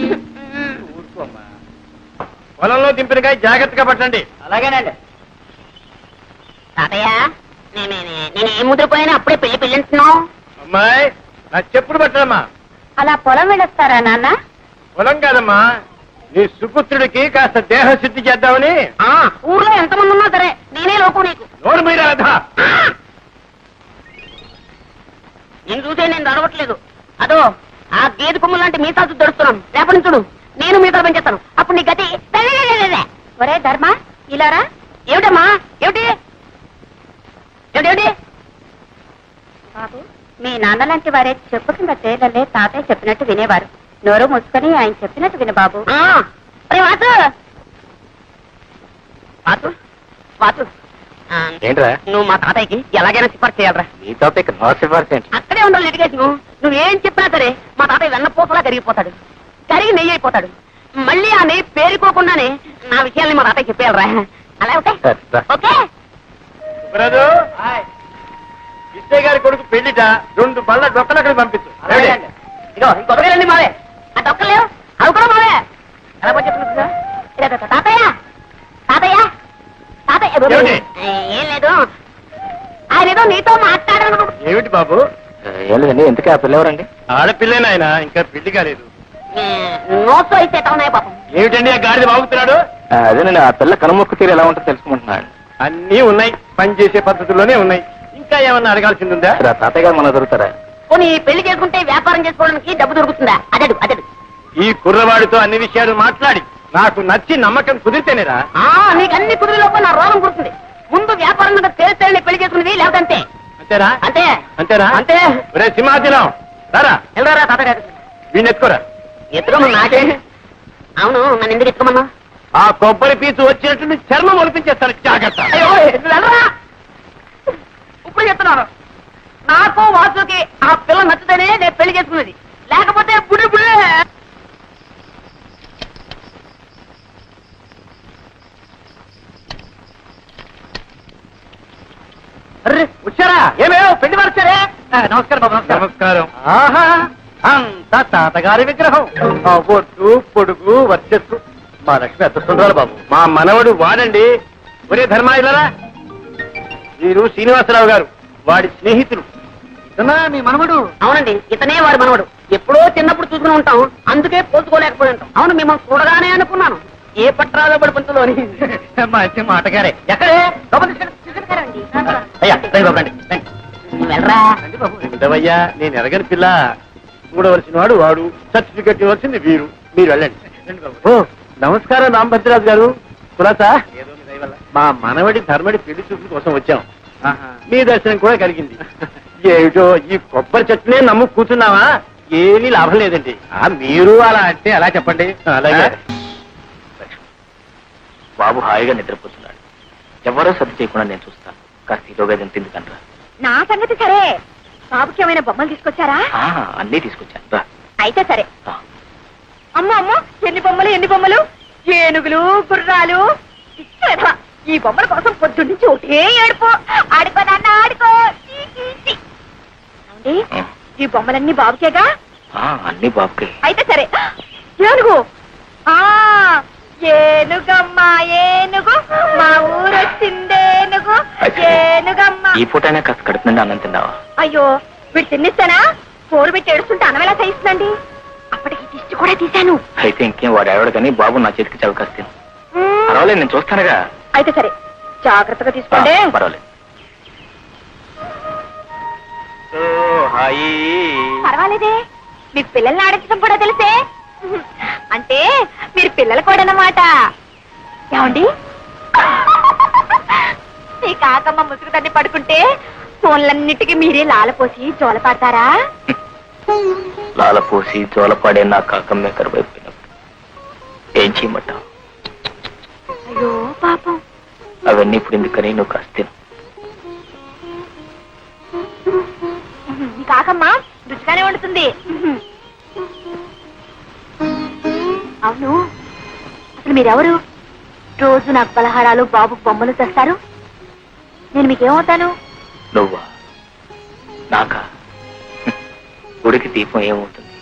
ఊరుకోమ్మా. పొలంలో దింపినకాయ జాగ్రత్తగా పట్టండి. అలాగేనండి. తాతయ్య నేను ఏం ముద్రపోయినా అప్పుడే పెళ్లి పెళ్ళంటున్నావు. అమ్మాయి నా చెప్పుడు పట్టడమ్మా. అలా పొలం వెళ్ళొస్తారా నాన్న? పొలం కాదమ్మా, నీ సుపుత్రుడికి కాస్త దేహశుద్ధి చేద్దామని. ఊర్లో ఎంతమంది ఉన్నా సరే నేనే లోకు నీకు. నోరు మీద రాధా. నేను చూసే నేను నడవట్లేదు. అదో ఆ గేదె కొమ్ము లాంటి మీసాలు దొరుకుతున్నాను. రేపటి చూడు నేను మీసాలు పెంచేస్తాను. అప్పుడు నీ గతి. ఒరే ధర్మ ఇలారా. ఏమిటమ్మా ఏమిటి ఏమిటి? బాబు మీ నాన్న లాంటి వారే చెప్పు కింద తేలలే తాతయ్య చెప్పినట్టు వినేవారు. నోరు మూసుకొని ఆయన చెప్పినట్టు విను బాబు. ఏంట్రా నువ్వు మా తాతయ్యకి ఎలాగైనా సిఫార్సు చేయాలరా. నీ టాపిక్ నో సిఫార్సు ఏంటి? అక్కడే ఉండాలి లిటిగేషన్. నువ్వేం చెప్పినా సరే మా తాతయ్య వెన్నపూసలా కరిగిపోతాడు. కరిగి నెయ్యి అయిపోతాడు. మళ్ళీ ఆ నెయ్యి పేరుకోకుండానే నా విషయాల్ని మా తాతయ్య చెప్పేయాలరా. అలా ఓకే ఓకే. బ్రదు విజయ్ గారి కొడుకు పెళ్లిట 2 బళ్ళ డొక్కలు అక్కడ పంపించు. ఇగో ఇంకొకరండి మావే. ఆ డొక్కలేవు అవి కూడా మావే. ఎలా చెప్తున్నా తాతయ్య తాతయ్య తాతయ్య. ఏం లేదు ఆయన ఏదో నీతో మాట్లాడాను. ఏమిటి బాబు? ఏం లేదండి. ఎందుకే ఆ పిల్లవరండి? ఆడపిల్లేనాయన, ఇంకా పెళ్లి కాలేదు. నోట్స్ అయితే ఉన్నాయి పాపం. ఏమిటండి ఆ గాడిద బాగుతున్నాడు? అదేనండి, ఆ పిల్ల కనుమొక్కు తీరు ఎలా ఉంటుందో తెలుసుకుంటున్నాడు. అన్నీ ఉన్నాయి, పనిచేసే పద్ధతుల్లోనే ఉన్నాయి. ఇంకా ఏమన్నా అడగాల్సింది ఉందా? తాతయ్య గారు మన దొరుకుతారా? పోనీ పెళ్లి చేసుకుంటే వ్యాపారం చేసుకోవడానికి డబ్బు దొరుకుతుందా? అదడు అదడు. ఈ కుర్రవాడితో అన్ని విషయాలు మాట్లాడి నాకు నచ్చి నమ్మకం కుదిరితేనేరా. నీకు అన్ని కుదిరిలోపు నా రోగం కుడుతుంది. ముందు వ్యాపారం మీద తేలితేనే పెళ్లి చేసుకునేది, లేదంటే అంతేరా? అంతే అంతేరా? అంతే. ఒరే సింహాచలం రారా, వెళ్ళరా తాతగారు. వీణ్ ఎత్తుకోరా. ఎత్తుకోమన్నా నాకే. అవును నన్ను ఎందుకు ఎత్తుకోమన్నా? ఆ కొబ్బరి పీచు వచ్చినట్టు చర్మం ఒలిపించేస్తాను, జాగ్రత్త. అయ్యో వెళ్ళరా. ఇప్పుడు చెప్తున్నాను, నాకు వాసుకి ఆ పిల్ల నచ్చితేనే నేను పెళ్లి చేసుకున్నది, లేకపోతే బుడి బుడే. వచ్చారా? ఏమేమో పెళ్లి వారు వచ్చారే. నమస్కారం బాబు. నమస్కారం. ఆహా, అంత తాతగారి విగ్రహం. ఒట్టు పొడుగు వర్చస్సు. మా లక్ష్మి అత్తస్తుండాలి బాబు. మా మనవడు వాడండి. ఒరే ధర్మా ఇలారా, వీరు శ్రీనివాసరావు గారు, వాడి స్నేహితులు. మీ మనవడు? అవునండి, ఇతనే వాడి మనవడు. ఎప్పుడో చిన్నప్పుడు చూసుకుని ఉంటాం, అందుకే పోల్చుకోలేకపోయి ఉంటాం. అవును మిమ్మల్ని చూడగానే అనుకున్నాను ఏ పట్రాలో పడి పంతులు అని. మంచి మాటగారే. ఎక్కడే? అయ్యా రండి బాబు, రండి వెళ్ళరా. ఉండవయ్యా, నేను ఎరగని పిల్ల. చూడవలసిన వాడు వాడు, సర్టిఫికెట్ ఇవ్వాల్సింది వీరు. మీరు వెళ్ళండి. ఓ నమస్కారం రామభద్రరాజు గారు. కులాసా? మా మనవడి ధర్మడి పెళ్లి చూపుల కోసం వచ్చాం. మీ దర్శనం కూడా కలిగింది. ఏమిటో ఈ కొబ్బరి చెట్టునే నమ్ము కూర్చున్నావా? ఏమీ లాభం లేదండి. మీరు అలా అంటే అలా చెప్పండి. అలాగే. బాబు హాయిగా నిద్రపోతున్నాడు. ఎవరో సర్ది చేయకుండా నేను చూస్తాను. కాస్త ఇదోగా తిందుకంటారా? నా సంగతి సరే, బాబుకి ఏమైనా బొమ్మలు తీసుకొచ్చారా? అన్నీ తీసుకొచ్చాను రా. అయితే సరే. అమ్మ అమ్మ ఎన్ని బొమ్మలు ఎన్ని బొమ్మలు, ఏనుగులు గుర్రాలు. ఈ బొమ్మల కోసం పొద్దున్న నుంచి ఒకటే ఏడుపో. ఆడుకో నాన్న ఆడుకో. ఈ బొమ్మలన్నీ బాబుకేగా? అన్ని బాబుకే. అయితే సరే. ఏనుగు ఏనుగమ్మా ఏనుగు, మా ఊరొచ్చిందేనుగు, ఏనుగా ఈ పూటైనా కాస్త కడుపు నుండి అన్నం తిన్నావా? అయ్యో వీడు తిన్నిస్తానా? పోరు పెట్టి ఏడుస్తుంటే అన్నం ఎలా సహిస్తుందండి? అప్పటికి దిష్టి కూడా తీశాను. అయితే ఇంకేం వాడు ఎవడు కానీ బాబు నా చేతికి చవకాస్తాను. పర్వాలేదు, నేను చూస్తానుగా. అయితే సరే, జాగ్రత్తగా తీసుకోండి. పర్వాలేదు. పర్వాలేదే, మీకు పిల్లల్ని ఆడించడం కూడా తెలిసే. అంటే మీరు పిల్లలు కూడా అన్నమాట. ఏమండి, మీ కాకమ్మ ముసుగు తన్ని పడుకుంటే ఫోన్లన్నిటికీ మీరే లాలపోసి జోల పాడతారా? లాలపోసి జోలపాడే నా కాకమ్మే కరువైపోయినప్పుడు ఏం చేయమంటావు? అయ్యో పాపం. అవన్నీ ఇప్పుడు ఎందుకని నువ్వు కాస్త మీ కాకమ్మ రుచిగానే వండుతుంది. అవును, అసలు మీరెవరు? రోజు నాకు పలహారాలు, బాబు బొమ్మలు తెస్తారు. నేను మీకేమవుతాను? నువ్వా? నాకా? గుడికి దీపం ఏమవుతుంది,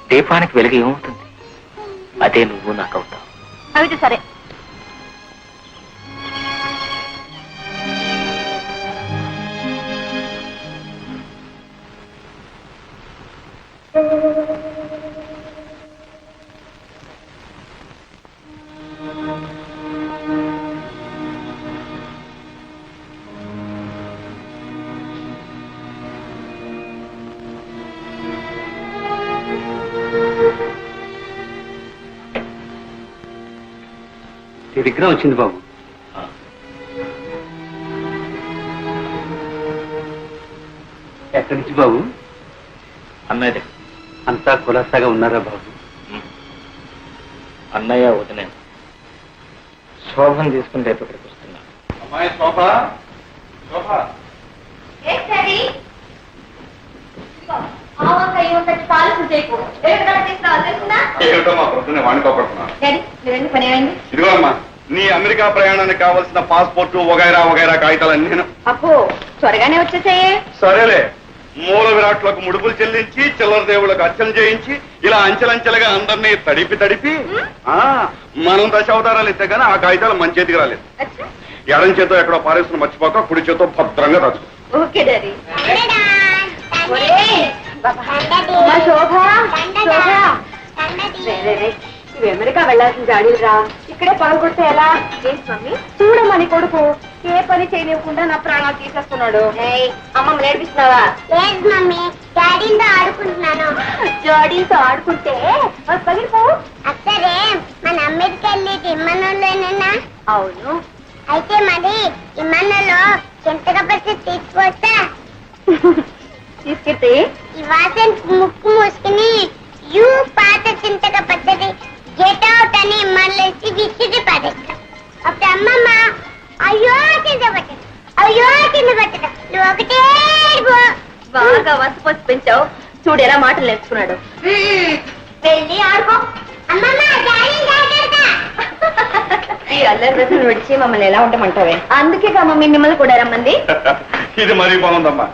దీపానికి వెలుగు ఏమవుతుంది? అదే నువ్వు నాకు అవుతావు. అయితే సరే. విగ్రహం వచ్చింది బాబు. ఎక్కడి నుంచి బాబు? అన్నయ్య అంతా కులాసాగా ఉన్నారా బాబు? అన్నయ్య వదిలే శోభను తీసుకుని రేపు ఇక్కడికి వస్తున్నా. అమ్మాయి శోభా, శోభా. ఏమిటో మా ప్రొద్దునే వాణితో పడుతున్నాను. ఇదిగో అమ్మా, నీ అమెరికా ప్రయాణానికి కావాల్సిన పాస్పోర్టు వగైరా వగైరా కాగితాలన్నీ నేను. అబ్బో, త్వరగానే వచ్చేసాయే. సరేలే, మూల విరాట్లకు ముడుపులు చెల్లించి చిల్లర దేవుళ్ళకు అర్చన చేయించి ఇలా అంచెలంచెలుగా అందరినీ తడిపి మనం దశావతారాలు ఇస్తే గానీ ఆ కాగితాలు మన చేతికి రాలేదు. ఎడం చేతో ఎక్కడో పారేస్తున్న మర్చిపోక కుడి చేతో భద్రంగా దాచు. Okay daddy. ఇవి అమెరికా వెళ్ళాల్సిన జాడీలు రా, ఇక్కడే పనులు కొడితే ఎలా? ఏంటి మమ్మీ, చూడమని కొడుకు ఏ పని చేయనివ్వకుండా నా ప్రాణాలు తీసేస్తున్నాడు. అమ్మమ్మ నేర్పిస్తున్నావా? లేదు మమ్మీ, డాడీతో ఆడుకుంటున్నాను. జాడీతో ఆడుకుంటే పగిలిపో. అసలే మన అమెరికా వెళ్ళేది ఇమ్మనంలోనేనా? అవును. అయితే మరి ఇమ్మనంలో చింతకపచ్చి తీసుకొస్తా. తీసుకెళ్తే ఈ వాసన ముక్కు మూసుకుని యూ పాత చింతక పద్ధతి గెట్ అవుట్ అని ఇమ్మన్లేసి విసిరి పడేస్తా. అప్పుడు అమ్మమ్మ అయ్యో కింద పట్టదు, అయ్యో కింద పట్టదు, నువ్వు ఒకటే బాగా వసపోసి పెంచావు. చూడు ఎలా మాటలు నేర్చుకున్నాడు. వెళ్ళి ఆడుకో. అమ్మమ్మ డాడీ జాగ్రత్త. ఈ అల్లరి రోజులు విడిచి మమ్మల్ని ఎలా ఉండమంటావే? అందుకే మమ్మీ మిమ్మల్ని కూడా రమ్మంది. ఇది మరీ బాగుందమ్మా.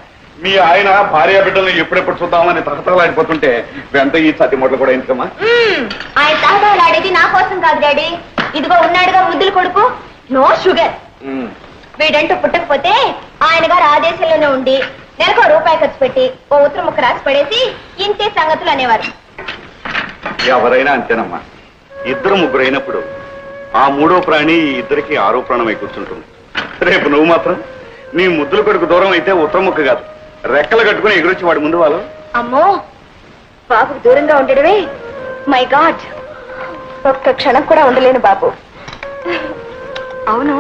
మీ ఆయన భార్య బిడ్డలను ఎప్పుడెప్పుడు చూద్దామని తహతలాడిపోతుంటే వెంట ఈ సతి మొదలు కూడా ఎందుకమ్మా? ఆయన తహతలాడేది నా కోసం కాదు డాడీ. ఇదిగో ఉన్నాడుగా ముద్దులు కొడుకు, నో షుగర్. వీడంటూ పుట్టకపోతే ఆయన గారు ఆ దేశంలోనే ఉండి నెలకు రూపాయి ఖర్చు పెట్టి ఓ ఉత్తరం ముక్క రాసి పడేసి ఇంతే సంగతులు అనేవారు. ఎవరైనా అంతేనమ్మా. ఇద్దరు ముగ్గురు అయినప్పుడు ఆ మూడో ప్రాణి ఇద్దరికి ఆరో ప్రాణమై కూర్చుంటుంది. రేపు నువ్వు మాత్రం నీ ముద్దుల కొడుకు దూరం అయితే ఉత్తరం ముక్క కాదు, రెక్కలు కట్టుకుని ఎగురొచ్చి వాడి ముందు వాళ్ళు. అమ్మో, బాబుకు దూరంగా ఉండడమే మై గాడ్. ఒక్క క్షణం కూడా ఉండలేను బాబు. అవును,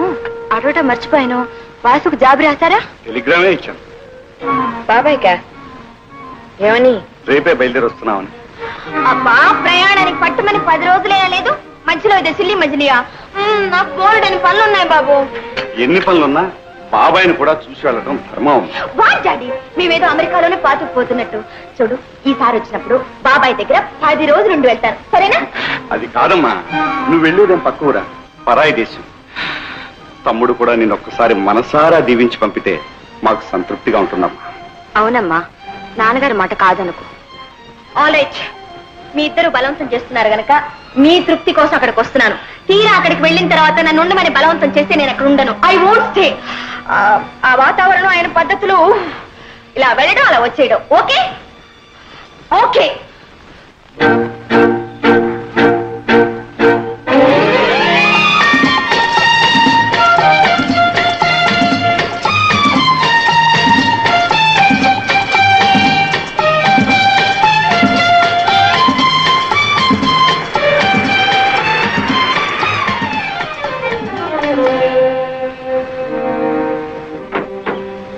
అడవటం మర్చిపోయాను. వాసుకు జాబు రాశారా? టెలిగ్రామే ఇచ్చాను. బాబాయ్కా ఏమని? రేపే బయలుదేరి వస్తున్నామని. అబ్బా, ప్రయాణానికి పట్టుమని 10 రోజులే లేదు, మధ్యలో ఇదే సిల్లి మజిలియా. నాకు బోల్డని పనులున్నాయి బాబు. ఎన్ని పనులున్నా బాబాయిని కూడా చూసి వెళ్ళడం ధర్మం. వాట్ డాడీ, మేమేదో అమెరికాలోనే పాతుకుపోతున్నట్టు. చూడు, ఈసారి వచ్చినప్పుడు బాబాయ్ దగ్గర 10 రోజులు ఉండి వెళ్తారు, సరేనా? అది కాదమ్మా, నువ్వు వెళ్ళేదేం పక్క ఊరా, పరాయి దేశం. తమ్ముడు కూడా నేను ఒక్కసారి మనసారా దీవించి పంపితే మాకు సంతృప్తిగా ఉంటున్నామ్మా. అవునమ్మా, నాన్నగారి మాట కాదనుకో. ఆల్ రైట్, మీ ఇద్దరు బలవంతం చేస్తున్నారు గనక మీ తృప్తి కోసం అక్కడికి వస్తున్నాను. తీరా అక్కడికి వెళ్ళిన తర్వాత నన్ను ఉండమని బలవంతం చేస్తే నేను అక్కడ ఉండను. I won't stay. ఆ వాతావరణం ఆయన పద్ధతులు ఇలా వెళ్ళడం అలా వచ్చేయడం. Okay okay.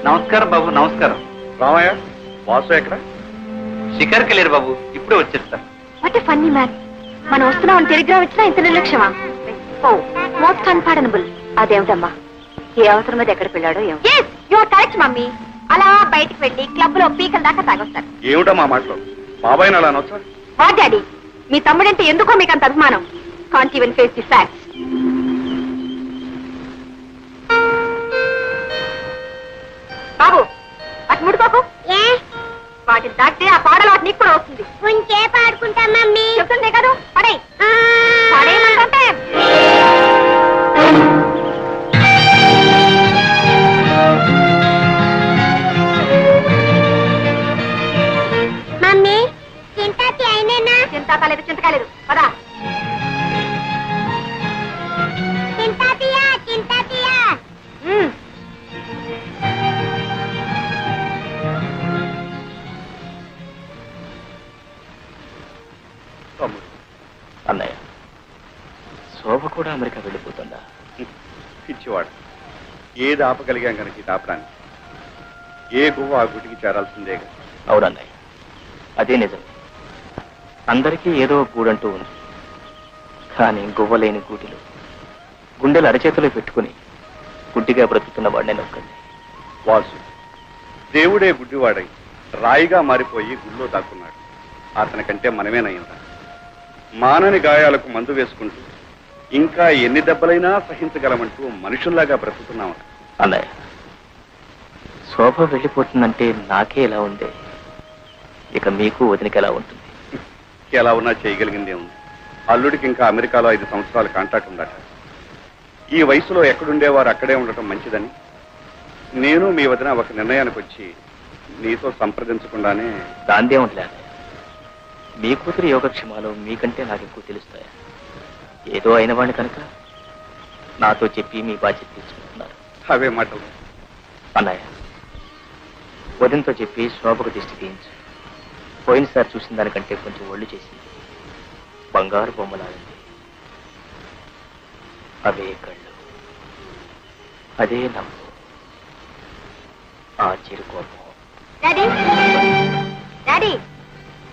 నమస్కారం బాబు, నమస్కారం. రామయ్య, వాసు ఎక్కడ? షికార్కి లేరు బాబు, ఇప్పుడే వచ్చేస్తా. What a funny man. మనం వస్తున్నామని టెలిగ్రామ్ ఇచ్చినా ఇంత నిర్లక్ష్యమా? ఓ మోస్ట్ అన్పార్డనబుల్. అదేమిటమ్మా, ఏ అవసరం మీద ఎక్కడికి వెళ్ళాడో ఏమో. You are correct mummy. అలా బయటికి వెళ్ళి క్లబ్ లో పీకల దాకా తాగొస్తారు. ఏమిటా మా మాటలు? బాబాయ్ అలా అనొచ్చా? వా డాడీ, మీ తమ్ముడంటే ఎందుకో మీకు అంత అభిమానం. Can't even face the facts. బాబు అటు ముడుకోకు. వాటిని దాటితే ఆ పాడలు వాటి నీకు కూడా వస్తుంది. కొంచెం పాడుకుంటా మమ్మీ. చెప్తుందే కదా, పడే పడేయమంటే. మమ్మీ చింతాతి అయినేనా? చింత కాలేదు, చింత కాలేదు. పదా చింతాతియా చింతాతియా. అన్నయ్య, శోభ కూడా అమెరికా వెళ్ళిపోతుందా? పిచ్చివాడు. ఏది ఆపగలిగాం కనుక ఇది ఆపడానికి. ఏ గువ్వ ఆ గుటికి చేరాల్సిందే. అవునన్నయ్య, అదే నిజం. అందరికీ ఏదో గూడంటూ ఉంది. కానీ గువ్వలేని గూటిలో గుండెలు అరచేతిలో పెట్టుకుని గుడ్డిగా బ్రతుకుతున్న వాడినే నొక్కండి. వాసు దేవుడే గుడ్డివాడై రాయిగా మారిపోయి గుళ్ళో దాక్కున్నాడు. అతనికంటే మనమేనయ్యిందా? మానని గాయాలకు మందు వేసుకుంటూ ఇంకా ఎన్ని దెబ్బలైనా సహించగలమంటూ మనుషుల్లాగా బ్రతుకుతున్నాం. అన్నయ్య, శోభ వెళ్ళిపోతుందంటే నాకే ఎలా ఉందే, ఇక మీకు వదినకి ఎలా ఉంటుంది? ఎలా ఉన్నా చేయగలిగిందే ఉంది. అల్లుడికి ఇంకా అమెరికాలో 5 సంవత్సరాల కాంట్రాక్ట్ ఉందట. ఈ వయసులో ఎక్కడుండేవారు అక్కడే ఉండటం మంచిదని నేను మీ వదిన ఒక నిర్ణయానికి వచ్చి నీతో సంప్రదించకుండానే. దాందే ఉంటుంది అన్నయ్య. మీ కూతురు యోగక్షేమాలు మీకంటే నాకు ఎక్కువ తెలుస్తాయా? ఏదో అయిన వాడిని కనుక నాతో చెప్పి మీ బాధ్యత తీసుకుంటున్నారు. అవే మాటలు. అన్నయ్య, వదినతో చెప్పి శోభకు దిష్టి తీయించు. పోయినసారి చూసిన దానికంటే కొంచెం ఒళ్ళు చేసి బంగారు బొమ్మలాడింది. అవే కళ్ళు, అదే నవ్వు, ఆ చిరుకోపం. డాడీ డాడీ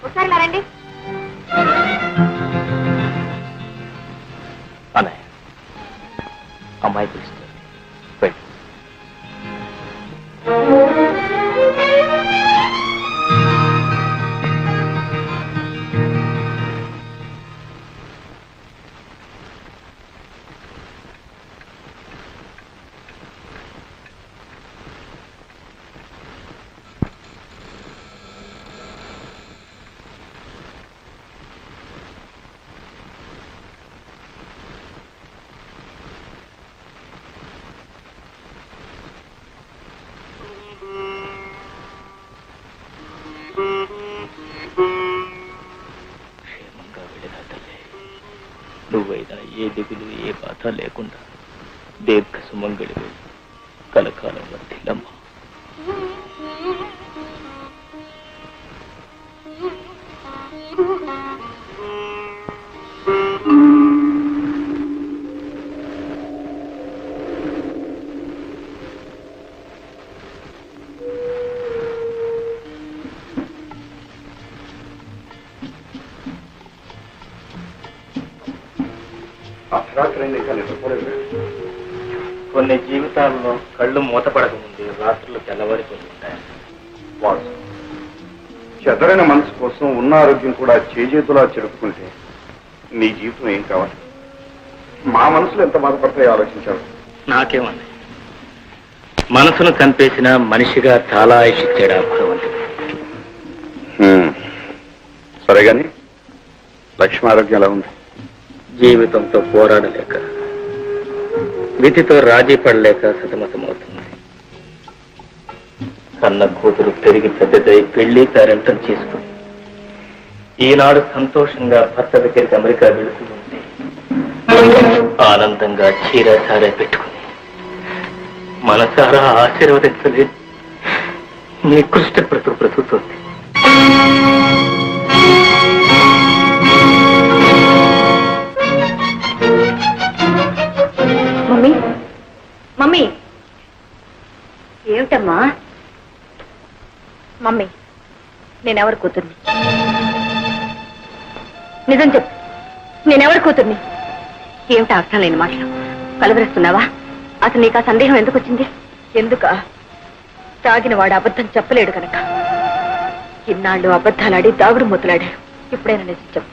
ఒకసారి రండి. అన్నయ్య, అమ్మాయి పిలుస్తుంది, వెళ్ళు. నువ్వైనా ఏ దిగులు ఏ బాధ లేకుండా దీర్ఘ సుమంగళివి కలకాలం వర్తిల్లమ్మా. కొన్ని జీవితాల్లో కళ్ళు మూతపడకముందే రాత్రులు తెల్లవారిపోతుంటాయి. వాసు, చెదరైన మనసు కోసం ఉన్న ఆరోగ్యం కూడా చేజేతులా చెరుపుకుంటే నీ జీవితం ఏం కావాలి? మా మనసులో ఎంత బాధపడతాయో ఆలోచించావు. నాకేమన్నా మనసును చంపేసిన మనిషిగా చాలా ఆయుషిచ్చాడు ఆ భగవంతుడు. సరే గాని లక్ష్మి ఆరోగ్యం ఎలా ఉంది? జీవితంతో పోరాడలేక, విధితో రాజీ పడలేక సతమతమవుతుంది. కన్న కూతురు పెరిగి పెద్దదై పెళ్లి పేరెంటం చేసుకుని ఈనాడు సంతోషంగా భర్త దగ్గరికి అమెరికా వెళుతూ ఉంది. ఆనందంగా చీరాచారా పెట్టుకుని మనసారా ఆశీర్వదించలేదు నికృష్ట బ్రతుకుతోంది. మమ్మీ మమ్మీ ఏమిటమ్మా? మమ్మీ నేనెవరి కూతుర్ని? నిజం చెప్పు, నేనెవరి కూతుర్ని? ఏమిటి అర్థం లేని మాటలు కలవరిస్తున్నావా? అసలు నీకు ఆ సందేహం ఎందుకు వచ్చింది? ఎందుక? తాగిన వాడు అబద్ధం చెప్పలేడు కనుక. ఇన్నాళ్ళు అబద్ధాలాడి దాగుడు మూతలాడాడు. ఇప్పుడైనా నిజం చెప్పు.